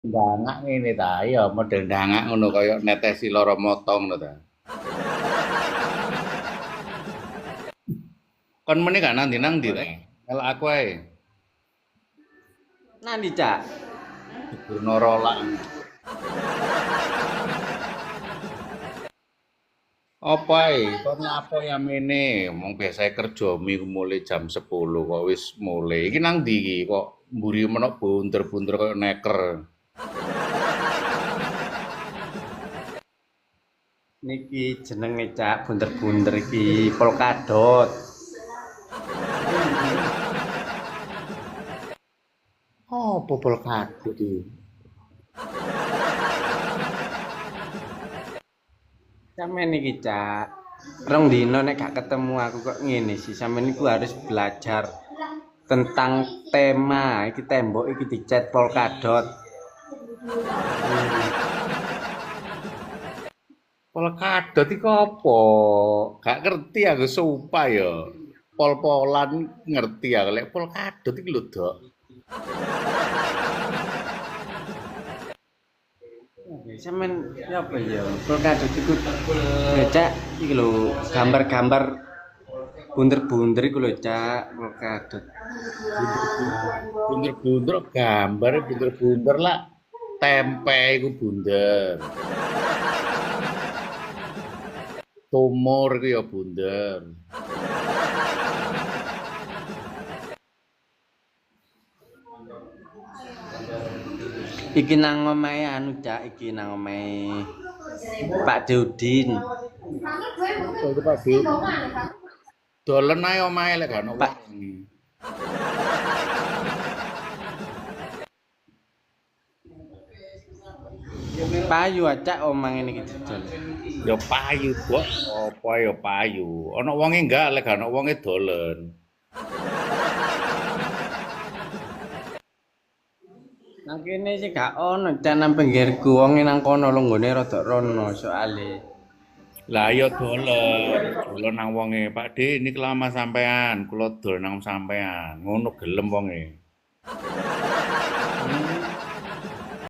Ndangak ngene ta, iya model ndangak ngono kaya netesi lara mata ngono ta. Kon meni gak nang ndi nang ndi ta? Melok aku ae. Nandi, Cak? Jebur rolak. Apa ae? Kon apa ya mene? Wong biasa kerja minggu mulai jam 10 kok wis mulai. Iki nang ndi iki kok mburi menok bunder-bunder kaya neker. Niki jenenge, Cak, bunder-bunder iki polkadot. Oh, popol kadut iki. Sampeyan iki, Cak. Rong dino nek gak ketemu aku kok ngene sih. Sampeyan iku harus belajar tentang tema iki tembok iki dicat polkadot. Polkadot iku apa? Gak ngerti aku sumpah ya. Pol-polan ngerti aku lek polkadot iki lho, Dok. Sampeyan ya apa ya? Polkadot iku Cak iki lho gambar-gambar bunder-bunder iku lho, Cak, polkadot. Bunder-bunder gambar bunder-bunder lah. Tempe iku bunder. Tumor iku ya bunder. Iki nang omahe anu, Cak, iki nang omahe Pak Deudin. Apa iku Pak Bil? Dolen ae omahe lek gak ono Pak wong. Payu acak omang ngene iki didol. Ya payu, Bok. Apa ya payu? Ana wonge enggak lek gak ono wonge dolen. Nang kene sih gak ono Cak nang pinggirku wong nang kono longgone rada rono soale. Lah ya dolen, dolen nang wonge. Pak D, niki lama sampean, kula dol nang sampean. Ngono gelem wonge.